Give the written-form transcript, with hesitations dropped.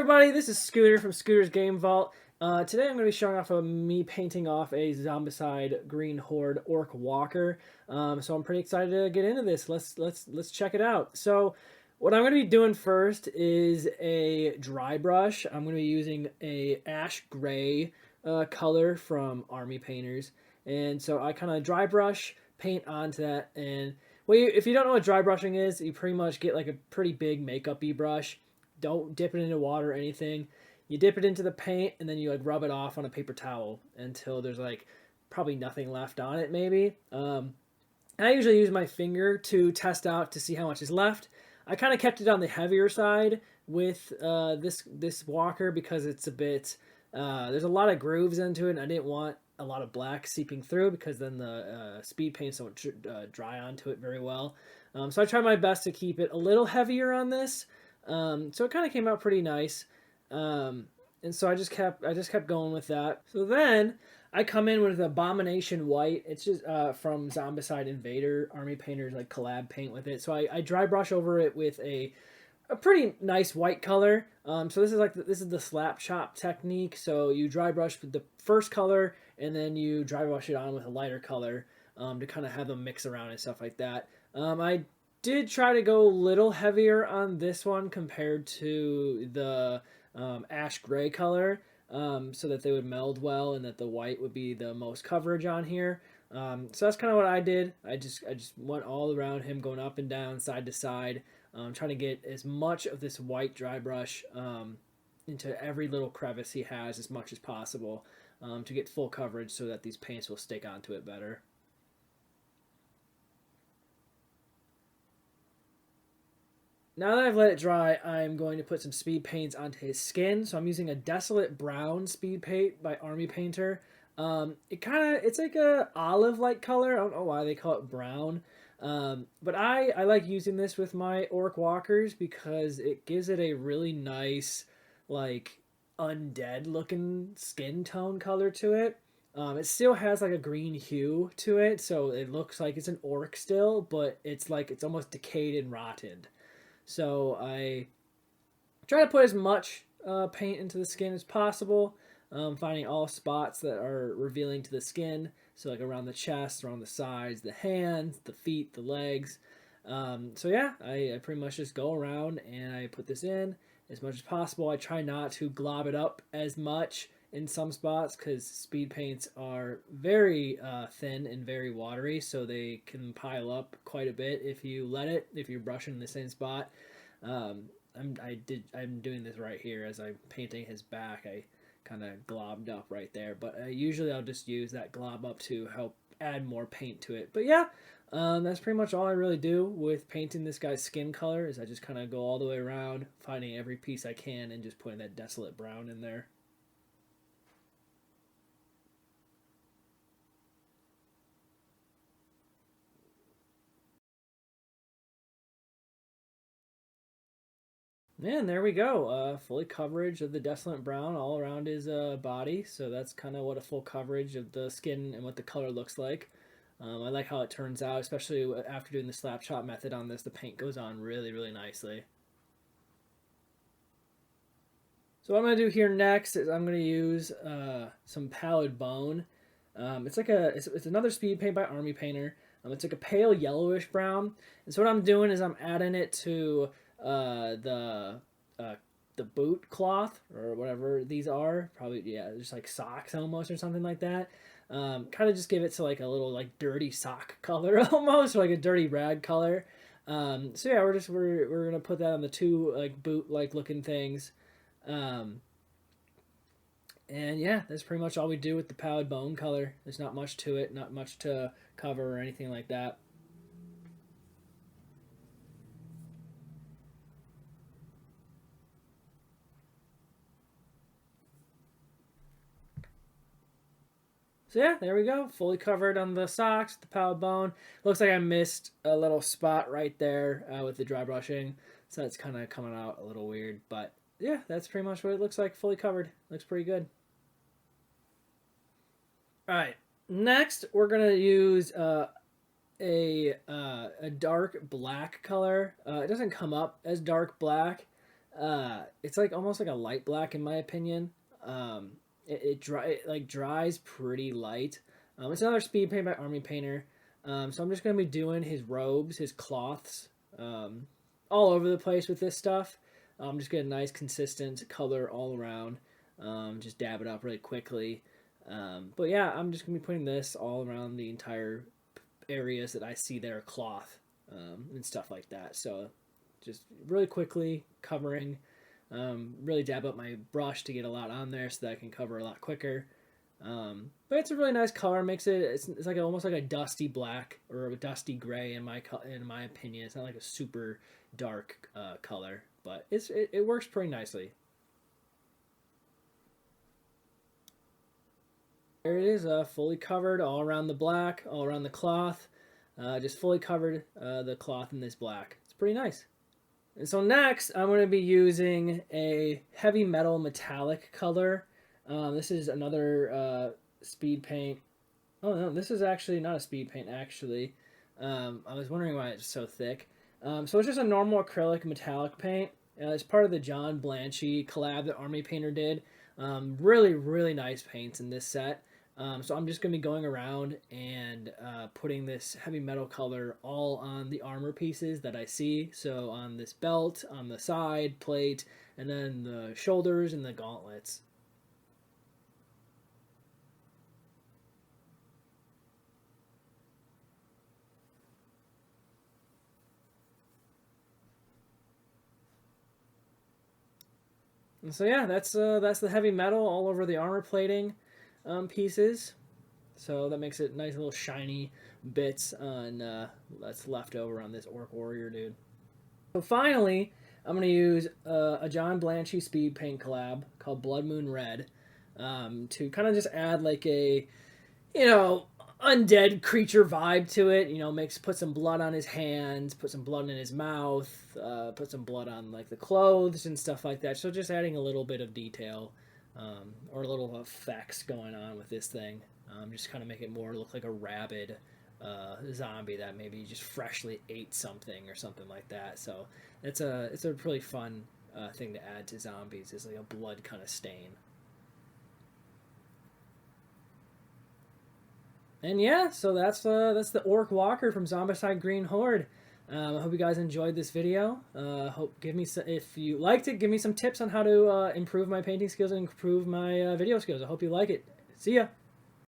everybody, this is Scooter from Scooter's Game Vault. Today I'm going to be showing off me painting off a Zombicide Green Horde Orc Walker. So I'm pretty excited to get into this. Let's check it out. So what I'm going to be doing first is a dry brush. I'm going to be using a ash gray color from Army Painters, and so I kind of dry brush paint onto that. And if you don't know what dry brushing is, you pretty much get like a pretty big makeup-y brush. Don't dip it into water or anything. You dip it into the paint and then you like rub it off on a paper towel until there's like probably nothing left on it, maybe. I usually use my finger to test out to see how much is left. I kind of kept it on the heavier side with this walker because it's a bit there's a lot of grooves into it, and I didn't want a lot of black seeping through because then the speed paints don't dry onto it very well. So I tried my best to keep it a little heavier on this. So it kind of came out pretty nice, and so I just kept going with that. So then I come in with Abomination White. It's just from Zombicide Invader. Army Painters like collab paint with it. So I dry brush over it with a pretty nice white color. So this is the slap chop technique. So you dry brush with the first color and then you dry brush it on with a lighter color to kind of have them mix around and stuff like that. I did try to go a little heavier on this one compared to the ash gray color, so that they would meld well and that the white would be the most coverage on here. So that's kind of what I did. I just went all around him, going up and down, side to side, trying to get as much of this white dry brush into every little crevice he has as much as possible, to get full coverage so that these paints will stick onto it better. Now that I've let it dry, I'm going to put some speed paints onto his skin. So I'm using a Desolate Brown speed paint by Army Painter. It's like a olive-like color. I don't know why they call it brown. But I like using this with my Orc Walkers because it gives it a really nice, like, undead looking skin tone color to it. It still has like a green hue to it, so it looks like it's an orc still, but it's almost decayed and rotted. So I try to put as much paint into the skin as possible, finding all spots that are revealing to the skin. So like around the chest, around the sides, the hands, the feet, the legs. So yeah, I pretty much just go around and I put this in as much as possible. I try not to glob it up as much in some spots because speed paints are very thin and very watery, so they can pile up quite a bit if you're brushing in the same spot. I'm doing this right here as I'm painting his back. I kind of globbed up right there, but usually I'll just use that glob up to help add more paint to it. But yeah, that's pretty much all I really do with painting this guy's skin color. Is I just kind of go all the way around, finding every piece I can and just putting that Desolate Brown in there. And there we go. Fully coverage of the Desolate Brown all around his body. So that's kind of what a full coverage of the skin and what the color looks like. I like how it turns out, especially after doing the slap chop method on this. The paint goes on really, really nicely. So what I'm going to do here next is I'm going to use some Pallid Bone. It's another speed paint by Army Painter. It's like a pale yellowish brown. And so what I'm doing is I'm adding it to the boot cloth or whatever these are. Probably, yeah, just like socks almost or something like that. Kind of just give it to like a little like dirty sock color almost, or like a dirty rag color. So yeah, we're gonna put that on the two like boot like looking things. And yeah, that's pretty much all we do with the Pallid Bone color. There's not much to it, not much to cover or anything like that. So yeah, there we go. Fully covered on the socks, the Pallid Bone. Looks like I missed a little spot right there with the dry brushing. So that's kind of coming out a little weird. But yeah, that's pretty much what it looks like, fully covered. Looks pretty good. All right, next we're gonna use a dark black color. It doesn't come up as dark black, It's like almost like a light black in my opinion. It like dries pretty light. It's another speed paint by Army Painter. So I'm just gonna be doing his robes, his cloths, all over the place with this stuff. Just get a nice consistent color all around. Just dab it up really quickly. But yeah, I'm just gonna be putting this all around the entire areas that I see that are cloth and stuff like that. So just really quickly covering. Really dab up my brush to get a lot on there so that I can cover a lot quicker. But it's a really nice color. Makes it's like almost like a dusty black or a dusty gray in my opinion. It's not like a super dark color, but it works pretty nicely. There it is, fully covered all around the black, all around the cloth. Just fully covered the cloth in this black. It's pretty nice. And so next, I'm going to be using a heavy metal metallic color. This is another speed paint. Oh no, this is actually not a speed paint actually. I was wondering why it's so thick. So it's just a normal acrylic metallic paint. It's part of the John Blanchy collab that Army Painter did. Really, really nice paints in this set. So I'm just going to be going around and putting this heavy metal color all on the armor pieces that I see. So on this belt, on the side plate, and then the shoulders and the gauntlets. And so yeah, that's the heavy metal all over the armor plating pieces. So that makes it nice little shiny bits on that's left over on this Orc Warrior dude. So finally, I'm going to use a John Blanchy speed paint collab called Blood Moon Red to kind of just add like a, undead creature vibe to it. Put some blood on his hands, put some blood in his mouth, put some blood on like the clothes and stuff like that. So just adding a little bit of detail or a little effects going on with this thing. Just kind of make it more look like a rabid zombie that maybe just freshly ate something or something like that. So it's a really fun thing to add to zombies, is like a blood kind of stain. And yeah, so that's the Orc Walker from Zombicide Green Horde. I hope you guys enjoyed this video. If you liked it, give me some tips on how to improve my painting skills and improve my video skills. I hope you like it. See ya.